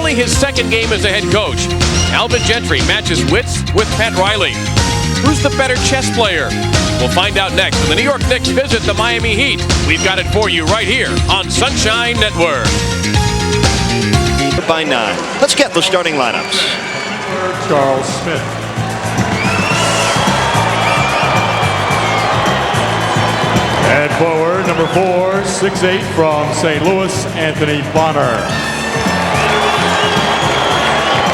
only his second game as a head coach. Alvin Gentry matches wits with Pat Riley. Who's the better chess player? We'll find out next when the New York Knicks visit the Miami Heat. We've got it for you right here on Sunshine Network. By 9. Let's get the starting lineups. Charles Smith. And forward, number 4, 6'8" from St. Louis, Anthony Bonner.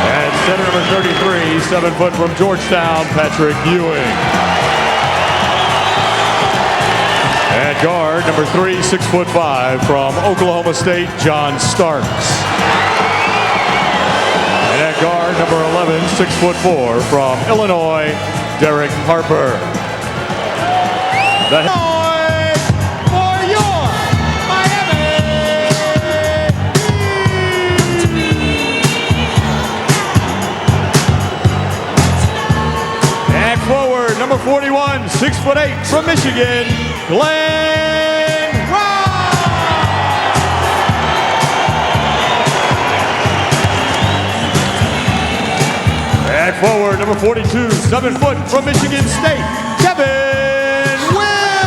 And center number 33, 7 foot from Georgetown, Patrick Ewing. And guard number 3, 6'5" from Oklahoma State, John Starks. And at guard number 11, 6'4" from Illinois, Derek Harper. Number 41, 6'8" from Michigan, Glenn Ross. And forward, number 42, 7 foot from Michigan State, Kevin Willis.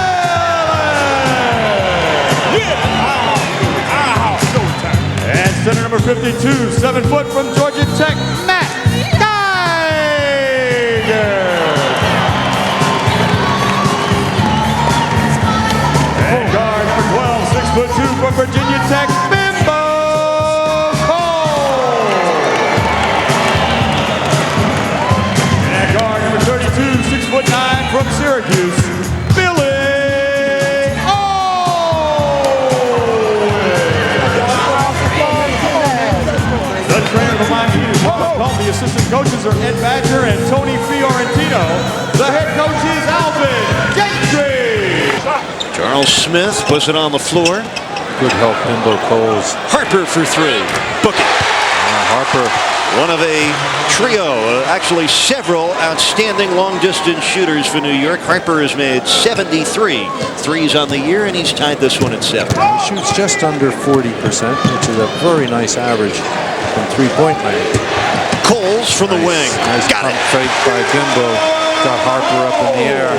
And center number 52, 7 foot from Georgia Tech, Matt Geiger. From Virginia Tech, Bimbo Cole. And guard number 32, 6'9" from Syracuse, Billy Owens. The trainer of Miami Heat is welcome. The assistant coaches are Ed Badger and Tony Fiorentino. The head coach is Alvin Gentry. Charles Smith puts it on the floor. Good help, Bimbo Coles. Harper for 3. Book it. Harper. One of a trio, actually several outstanding long-distance shooters for New York. Harper has made 73 threes on the year, and he's tied this one at 7. He shoots just under 40%, which is a very nice average from three-point land. Coles from the wing. Nice Got it. fake by Bimbo. Got Harper up in the air.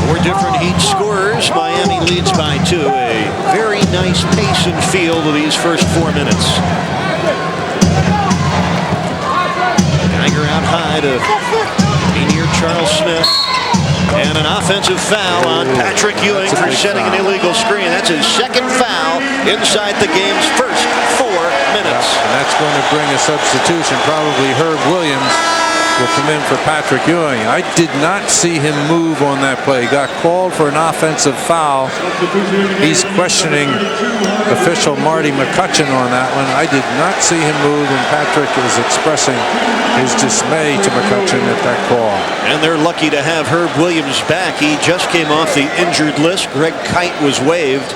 4 different Heat scorers. Miami leads by 2. A very nice pace and feel to these first 4 minutes. Geiger out high to be near Charles Smith. And an offensive foul on Patrick Ewing for setting an illegal screen. That's his second foul inside the game's first 4 minutes. And that's going to bring a substitution. Probably Herb Williams will come in for Patrick Ewing. I did not see him move on that play. He got called for an offensive foul. He's questioning official Marty McCutcheon on that one. I did not see him move, and Patrick is expressing his dismay to McCutcheon at that call. And they're lucky to have Herb Williams back. He just came off the injured list. Greg Kite was waived.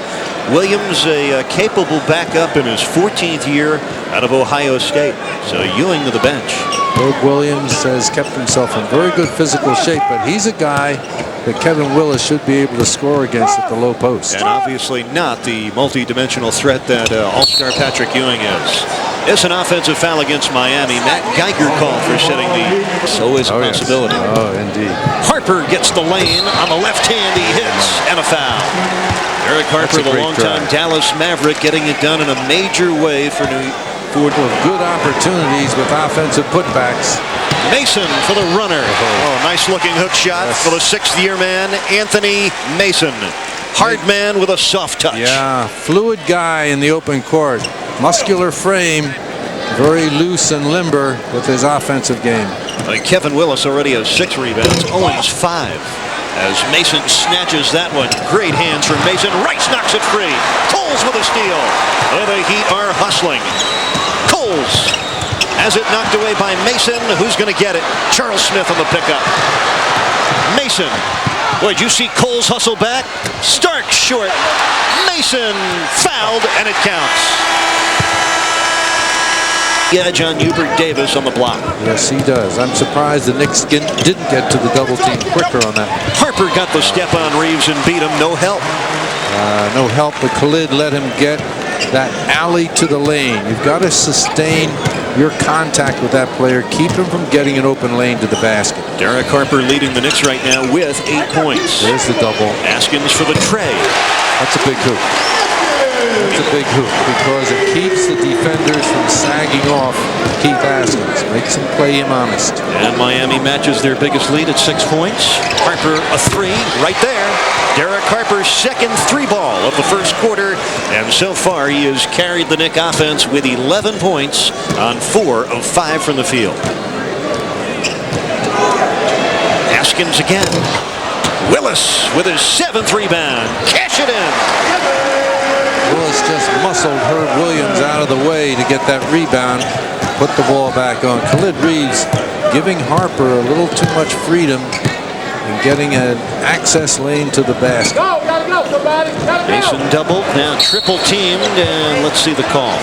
Williams, a capable backup in his 14th year out of Ohio State. So Ewing to the bench. Herb Williams has kept himself in very good physical shape, but he's a guy that Kevin Willis should be able to score against at the low post. And obviously not the multi-dimensional threat that all-star Patrick Ewing is. It's an offensive foul against Miami. Matt Geiger called for setting the... So is a possibility. Yes. Oh, indeed. Harper gets the lane. On the left hand, he hits. And a foul. Eric Harper, the longtime Dallas Maverick, getting it done in a major way for good opportunities with offensive putbacks. Mason for the runner. Oh, nice looking hook shot for the 6th-year man, Anthony Mason. Hard man with a soft touch. Yeah, fluid guy in the open court. Muscular frame, very loose and limber with his offensive game. Kevin Willis already has 6 rebounds. Owens 5. As Mason snatches that one. Great hands from Mason. Rice knocks it free. Coles with a steal. Oh, the Heat are hustling. Coles has it knocked away by Mason. Who's going to get it? Charles Smith on the pickup. Mason. Boy, did you see Coles hustle back? Stark short. Mason fouled, and it counts. Edge on Hubert Davis on the block. Yes, he does. I'm surprised the Knicks didn't get to the double team quicker on that. Harper got the step on Reeves and beat him. No help. No help, but Khalid let him get that alley to the lane. You've got to sustain your contact with that player. Keep him from getting an open lane to the basket. Derek Harper leading the Knicks right now with 8 points. There's the double. Askins for the tray. That's a big hoop. That's a big hoop because it keeps the defenders from sagging off Keith Askins. Makes him play him honest. And Miami matches their biggest lead at 6 points. Harper a 3 right there. Derek Harper's second 3-ball of the first quarter, and so far he has carried the Knick offense with 11 points on 4 of 5 from the field. Askins again. Willis with his 7th rebound. Cash it in. Willis just muscled Herb Williams out of the way to get that rebound. Put the ball back on. Khalid Reeves giving Harper a little too much freedom and getting an access lane to the basket. Go, gotta go, somebody. Mason doubled, now triple teamed, and let's see the call.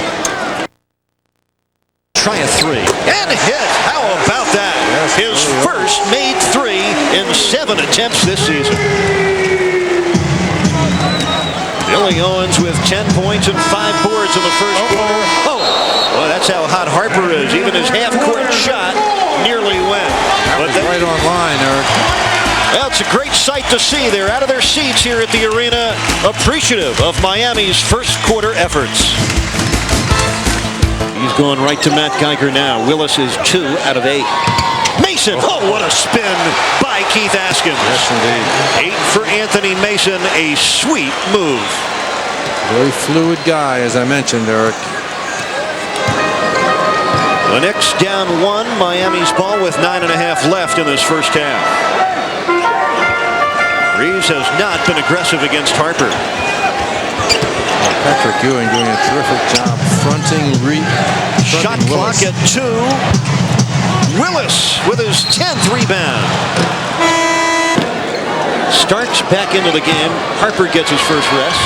Try a 3 and a hit. How about that? Yes, his first made 3 in 7 attempts this season. Billy Owens with 10 points and 5 boards in the first quarter. Oh, well, that's how hot Harper is. Even his half-court shot nearly went. But right on line, Eric. Well, it's a great sight to see. They're out of their seats here at the arena, appreciative of Miami's first quarter efforts. He's going right to Matt Geiger now. Willis is 2 out of 8. Mason, oh, what a spin by Keith Askins. Yes, indeed. 8 for Anthony Mason, a sweet move. Very fluid guy, as I mentioned, Eric. The Knicks down 1. Miami's ball with 9.5 left in this first half. Reeves has not been aggressive against Harper. Patrick Ewing doing a terrific job fronting Shot clock at 2. Willis with his 10th rebound. Starks back into the game. Harper gets his first rest.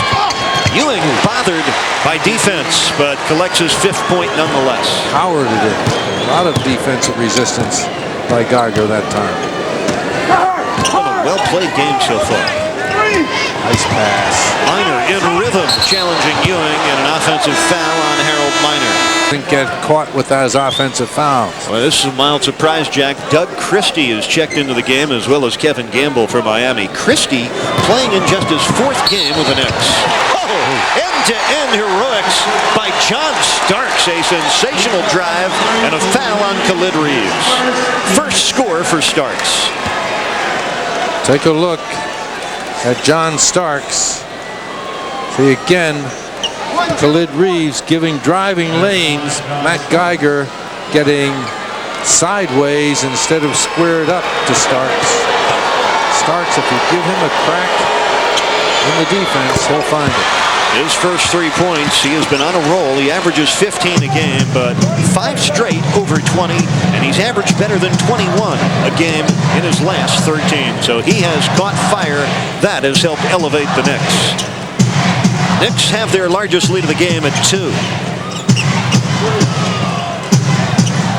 Ewing bothered by defense, but collects his 5th point nonetheless. Howard did it. A lot of defensive resistance by Geiger that time. A well-played game so far. Nice pass. Miner in rhythm, challenging Ewing, and an offensive foul on Harold Miner. Didn't get caught with those offensive fouls. Well, this is a mild surprise, Jack. Doug Christie has checked into the game, as well as Kevin Gamble for Miami. Christie playing in just his 4th game with the Knicks. Oh, end-to-end heroics by John Starks. A sensational drive and a foul on Khalid Reeves. First score for Starks. Take a look at John Starks. See again, Khalid Reeves giving driving lanes. Matt Geiger getting sideways instead of squared up to Starks. Starks, if you give him a crack in the defense, he'll find it. His first 3 points, he has been on a roll. He averages 15 a game, but 5 straight over 20, and he's averaged better than 21 a game in his last 13. So he has caught fire. That has helped elevate the Knicks. Knicks have their largest lead of the game at 2.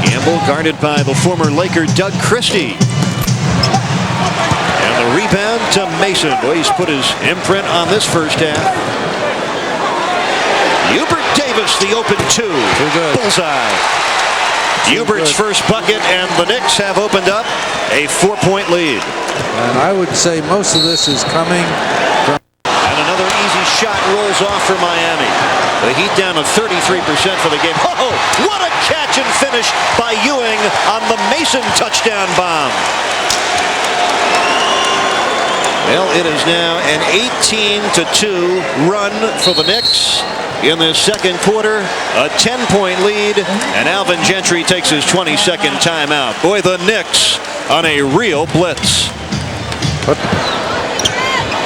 Gamble guarded by the former Laker Doug Christie. And the rebound to Mason. Boy, he's put his imprint on this first half. Hubert Davis, the open 2. Bullseye. Hubert's first bucket, and the Knicks have opened up a 4-point lead. And I would say most of this is coming from... And another easy shot rolls off for Miami. The Heat down to 33% for the game. Oh, what a catch and finish by Ewing on the Mason touchdown bomb. Well, it is now an 18-2 run for the Knicks. In the second quarter, a 10-point lead, and Alvin Gentry takes his 22nd timeout. Boy, the Knicks on a real blitz.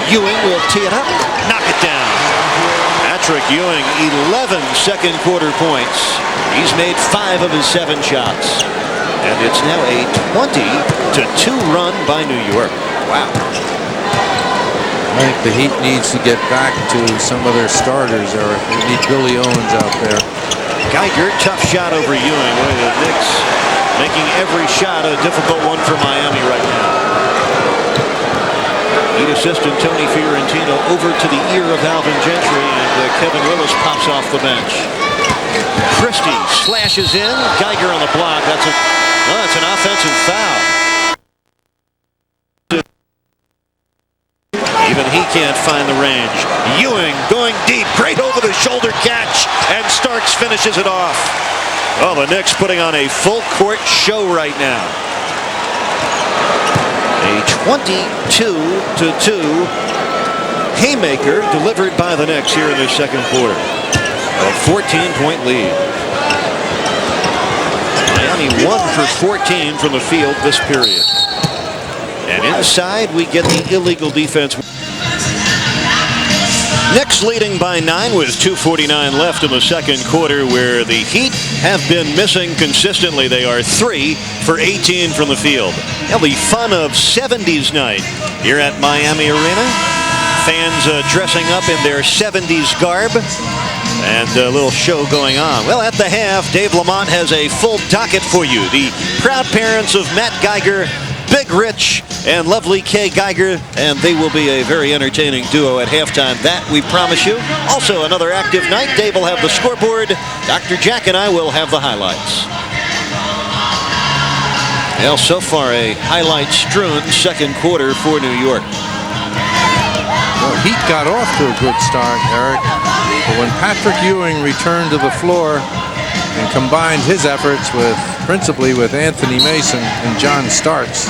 Ewing will tee it up, knock it down. Patrick Ewing, 11 second quarter points. He's made 5 of his 7 shots. And it's now a 20-2 run by New York. Wow. I think the Heat needs to get back to some of their starters, or they need Billy Owens out there. Geiger, tough shot over Ewing. Boy, the Knicks making every shot a difficult one for Miami right now. Lead assistant Tony Fiorentino over to the ear of Alvin Gentry, and Kevin Willis pops off the bench. Christie slashes in. Geiger on the block. That's an offensive foul. Even he can't find the range. Ewing going deep, great over the shoulder catch, and Starks finishes it off. Oh, the Knicks putting on a full court show right now. A 22-2 haymaker delivered by the Knicks here in the second quarter. A 14-point lead. Miami 1 for 14 from the field this period. And inside we get the illegal defense. Knicks leading by 9 with 2:49 left in the second quarter, where the Heat have been missing consistently. They are 3 for 18 from the field. Now the fun of 70s night here at Miami Arena. Fans dressing up in their 70s garb, and a little show going on. Well, at the half, Dave Lamont has a full docket for you. The proud parents of Matt Geiger, Big Rich, and lovely Kay Geiger, and they will be a very entertaining duo at halftime. That we promise you. Also, another active night. Dave will have the scoreboard. Dr. Jack and I will have the highlights. Well, so far a highlight-strewn second quarter for New York. Well, Heat got off to a good start, Eric. But when Patrick Ewing returned to the floor and combined his efforts principally with Anthony Mason and John Starks,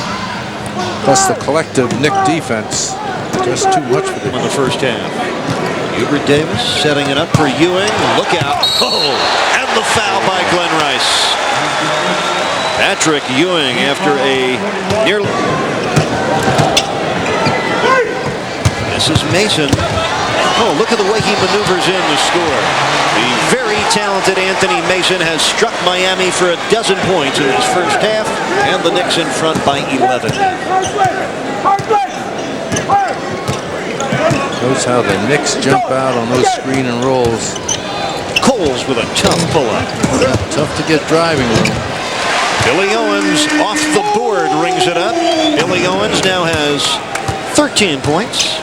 plus the collective Knick defense, just too much for in the first half. Hubert Davis setting it up for Ewing. Look out. Oh, and the foul by Glenn Rice. Patrick Ewing after a near. This is Mason. Oh, look at the way he maneuvers in to score. The very talented Anthony Mason has struck Miami for a dozen points in his first half, and the Knicks in front by 11. Notice how the Knicks jump out on those screen and rolls. Coles with a tough pull-up. Tough to get driving room. Billy Owens off the board rings it up. Billy Owens now has 13 points.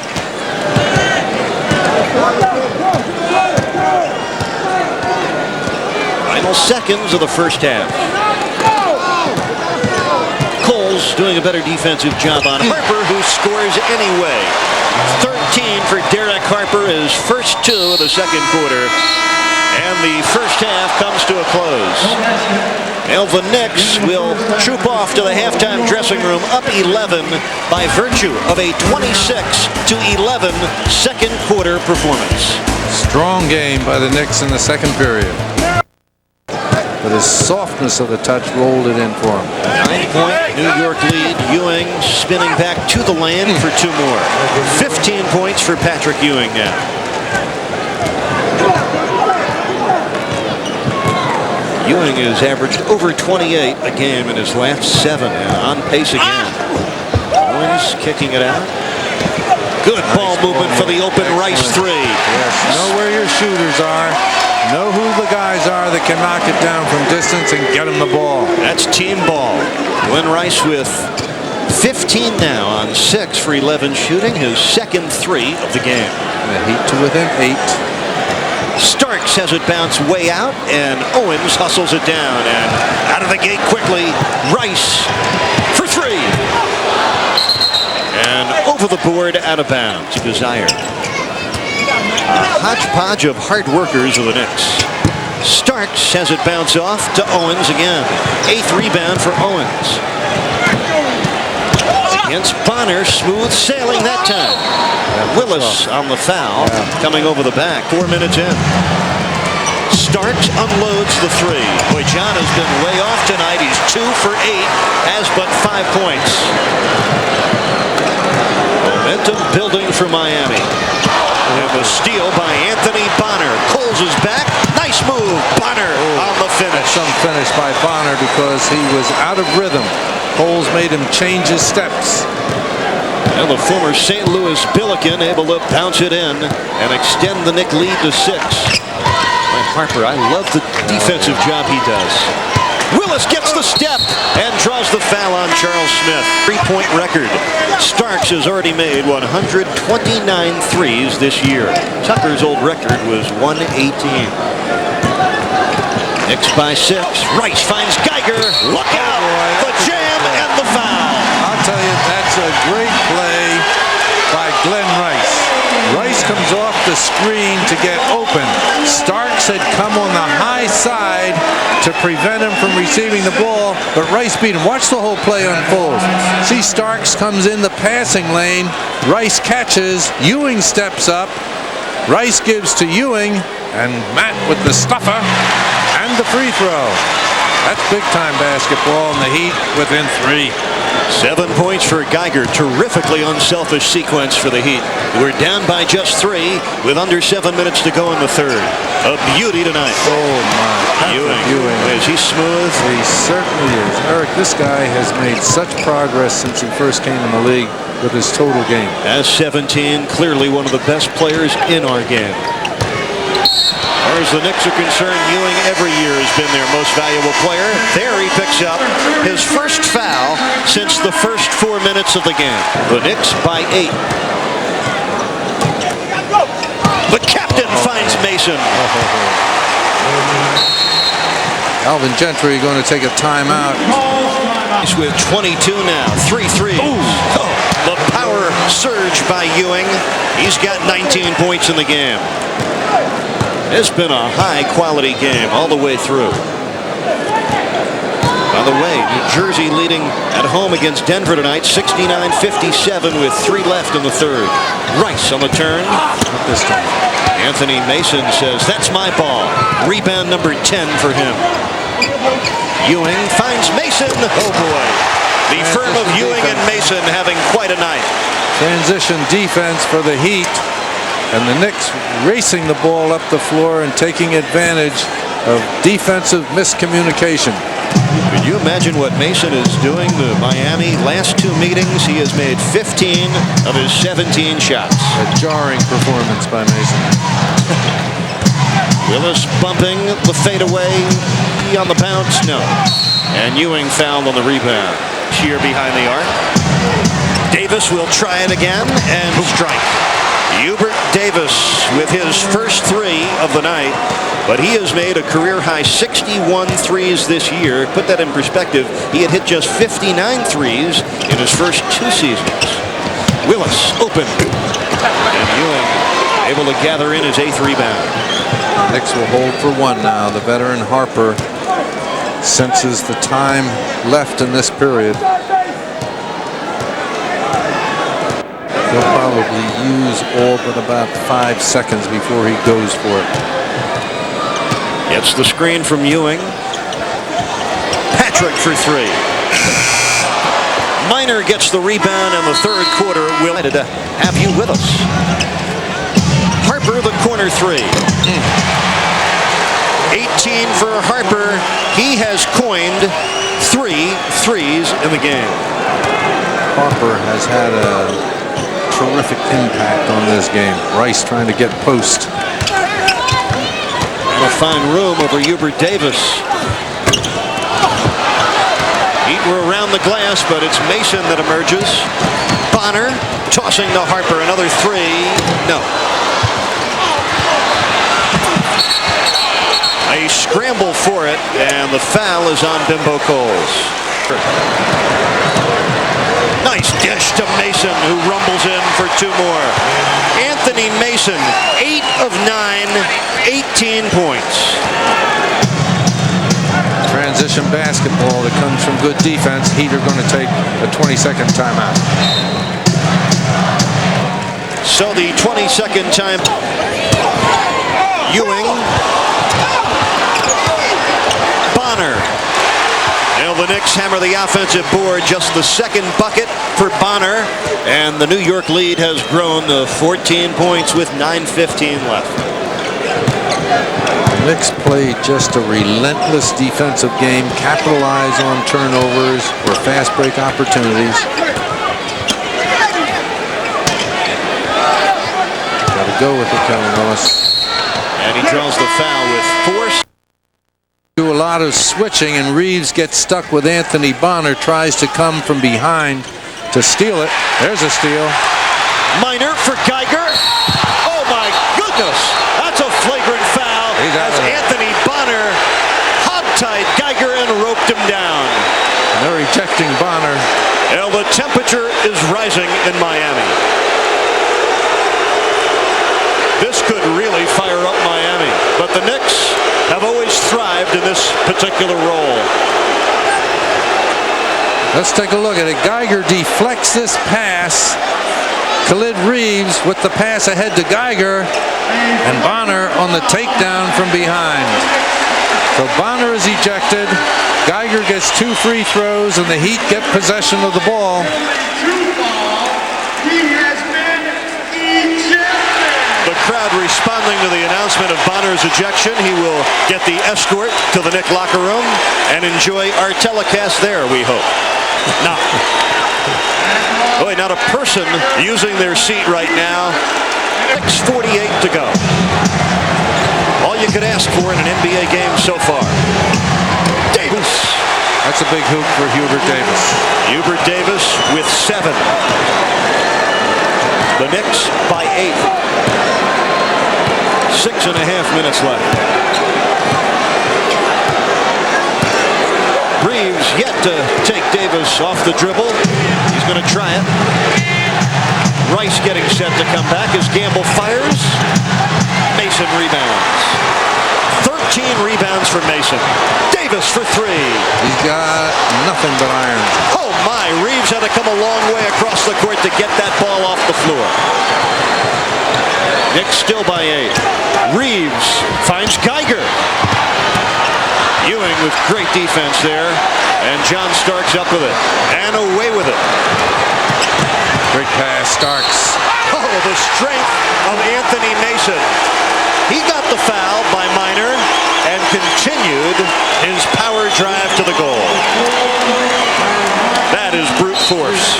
Final seconds of the first half. Coles doing a better defensive job on Harper, who scores anyway. 13 for Derek Harper, his first 2 of the second quarter. And the first half comes to a close. Now the Knicks will troop off to the halftime dressing room up 11 by virtue of a 26-11 second quarter performance. Strong game by the Knicks in the second period. But his softness of the touch rolled it in for him. 9-point New York lead. Ewing spinning back to the lane for 2 more. 15 points for Patrick Ewing now. Ewing has averaged over 28 a game in his last 7, and on pace again. Owens kicking it out. Good ball movement for the open Rice 3. Yes, know where your shooters are. Know who the guys are that can knock it down from distance and get them the ball. That's team ball. Glenn Rice with 15 now on 6 for 11 shooting, his second 3 of the game. The Heat to within 8. Starks has it bounce way out, and Owens hustles it down, and out of the gate quickly. Rice for 3. And over the board, out of bounds. Desire. A hodgepodge of hard workers of the Knicks. Starks has it bounce off to Owens again. 8th rebound for Owens. Against Bonner, smooth sailing that time. Willis on the foul, coming over the back. 4 minutes in. Starks unloads the 3. Boy, John has been way off tonight. He's 2 for 8, has but 5 points. Momentum building for Miami. And the steal by Anthony Bonner. Coles is back. Nice move. Bonner on the finish. Some finish by Bonner because he was out of rhythm. Coles made him change his steps. And the former St. Louis Billiken able to bounce it in and extend the Knick lead to 6. By Harper, I love the defensive job he does. Willis gets the step and draws the foul on Charles Smith. 3-point record. Starks has already made 129 threes this year. Tucker's old record was 118. Knicks by 6. Rice finds Geiger. Look out! The jam and the foul. I'll tell you, that's a great play by Glenn Rice. Rice comes off the screen to get open. Starks had come on the high side to prevent him from receiving the ball, but Rice beat him. Watch the whole play unfold. See, Starks comes in the passing lane. Rice catches. Ewing steps up. Rice gives to Ewing, and Matt with the stuffer and the free throw. That's big-time basketball, and the Heat within 3. 7 points for Geiger. Terrifically unselfish sequence for the Heat. We're down by just 3 with under 7 minutes to go in the third. A beauty tonight. Oh my! Ewing. Is he smooth? He certainly is. Eric, this guy has made such progress since he first came in the league with his total game. As 17, clearly one of the best players in our game. As far as the Knicks are concerned, Ewing every year has been their most valuable player. There he picks up his first foul since the first 4 minutes of the game. The Knicks by 8. The captain finds Mason. Alvin Gentry going to take a timeout. He's with 22 now. 3 threes. Oh, the power surge by Ewing. He's got 19 points in the game. It's been a high-quality game all the way through. By the way, New Jersey leading at home against Denver tonight, 69-57 with 3 left in the third. Rice on the turn. Not this time. Anthony Mason says, "That's my ball." Rebound number 10 for him. Ewing finds Mason. Oh, boy. The firm of Ewing and Mason having quite a night. Transition defense for the Heat. And the Knicks racing the ball up the floor and taking advantage of defensive miscommunication. Can you imagine what Mason is doing to Miami? Last 2 meetings, he has made 15 of his 17 shots. A jarring performance by Mason. Willis bumping the fadeaway on the bounce. No. And Ewing fouled on the rebound. Shear behind the arc. Davis will try it again and strike. Hubert Davis with his first 3 of the night, but he has made a career-high 61 threes this year. Put that in perspective, he had hit just 59 threes in his first 2 seasons. Willis open, and Ewing able to gather in his 8th rebound. Knicks will hold for 1 now. The veteran Harper senses the time left in this period. He'll probably use all but about 5 seconds before he goes for it. Gets the screen from Ewing. Patrick for 3. Minor gets the rebound in the third quarter. We'll have you with us. Harper, the corner 3. 18 for Harper. He has coined 3 threes in the game. Harper has had a terrific impact on this game. Rice trying to get post. And a fine room over Hubert Davis. Heat were around the glass, but it's Mason that emerges. Bonner tossing to Harper. Another 3. No. A scramble for it, and the foul is on Bimbo Coles. Nice dish to Mason, who rumbles in for 2 more. Anthony Mason, 8 of 9, 18 points. Transition basketball that comes from good defense. Heat are going to take a 20-second timeout. So the 22nd time. Ewing. Bonner. Now the Knicks hammer the offensive board. Just the 2nd bucket for Bonner. And the New York lead has grown to 14 points with 9:15 left. The Knicks played just a relentless defensive game, capitalize on turnovers or fast break opportunities. Got to go with it, Kevin Willis. And he draws the foul with 4 Do a lot of switching, and Reeves gets stuck with Anthony Bonner, tries to come from behind to steal it. There's a steal. Minor for Geiger. Oh my goodness, that's a flagrant foul as Anthony Bonner hog-tied Geiger and roped him down. And they're ejecting Bonner. Well, the temperature is rising in Miami. This could really fire up Miami, but the Knicks have always thrived in this particular role. Let's take a look at it. Geiger deflects this pass. Khalid Reeves with the pass ahead to Geiger, and Bonner on the takedown from behind. So Bonner is ejected. Geiger gets 2 free throws, and the Heat get possession of the ball. The crowd responding to the announcement of Bonner's ejection. He will get the escort to the Knick locker room and enjoy our telecast there, we hope. Now, boy, not a person using their seat right now. 6:48 to go. All you could ask for in an NBA game so far. Davis. That's a big hoop for Hubert Davis. Hubert Davis with 7. The Knicks by 8. 6.5 minutes left. Reeves yet to take Davis off the dribble. He's going to try it. Rice getting set to come back as Gamble fires. Mason rebounds. 13 rebounds for Mason. Davis for 3. He's got nothing but iron. Oh my, Reeves had to come a long way across the court to get that ball off the floor. Knicks still by 8. Reeves finds Geiger. Ewing with great defense there, and John Starks up with it and away with it. Great pass, Starks. Oh, the strength of Anthony Mason. He got the foul by Minor and continued his power drive to the goal. That is brute force.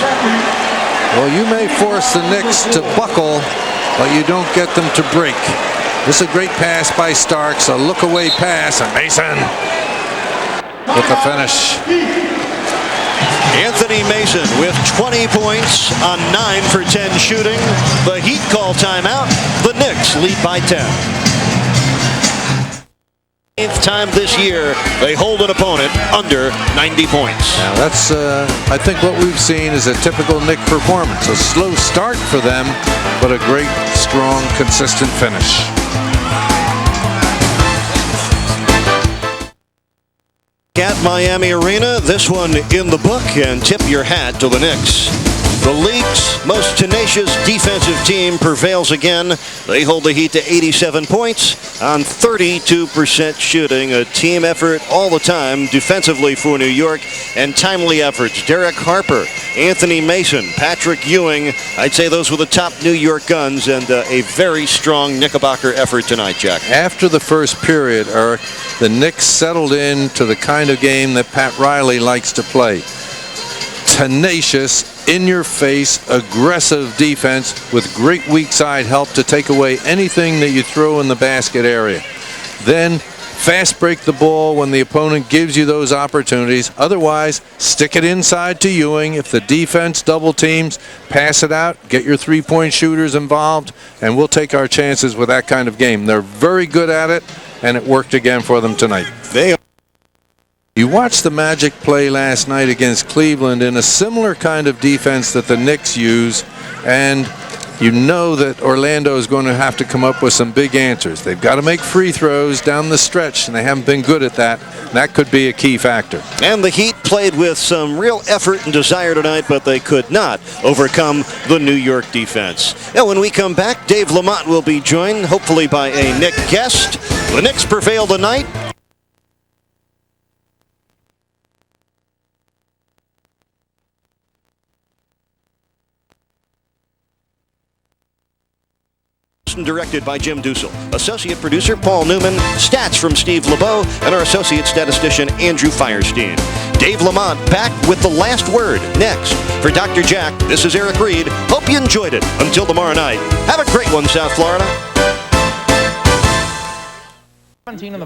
Well, you may force the Knicks to buckle, but you don't get them to break. This is a great pass by Starks, a look-away pass, and Mason with the finish. Anthony Mason with 20 points on 9 for 10 shooting. The Heat call timeout. The Knicks lead by 10. 8th time this year they hold an opponent under 90 points. Now that's, I think what we've seen is a typical Knick performance. A slow start for them, but a great, strong, consistent finish. At Miami Arena, this one in the book, and tip your hat to the Knicks. The league's most tenacious defensive team prevails again. They hold the Heat to 87 points on 32% shooting. A team effort all the time defensively for New York, and timely efforts. Derek Harper, Anthony Mason, Patrick Ewing. I'd say those were the top New York guns, and a very strong Knickerbocker effort tonight, Jack. After the first period, Eric, the Knicks settled into the kind of game that Pat Riley likes to play. Tenacious, in-your-face, aggressive defense with great weak side help to take away anything that you throw in the basket area. Then fast break the ball when the opponent gives you those opportunities. Otherwise, stick it inside to Ewing. If the defense double teams, pass it out, get your three-point shooters involved, and we'll take our chances with that kind of game. They're very good at it, and it worked again for them tonight. You watched the Magic play last night against Cleveland in a similar kind of defense that the Knicks use, and you know that Orlando is going to have to come up with some big answers. They've got to make free throws down the stretch, and they haven't been good at that. That could be a key factor. And the Heat played with some real effort and desire tonight, but they could not overcome the New York defense. Now, when we come back, Dave Lamont will be joined, hopefully by a Knick guest. The Knicks prevail tonight. Directed by Jim Dussel. Associate producer Paul Newman. Stats from Steve LeBeau. And our associate statistician Andrew Firestein. Dave Lamont back with the last word next. For Dr. Jack, this is Eric Reed. Hope you enjoyed it. Until tomorrow night, have a great one, South Florida. 17 in the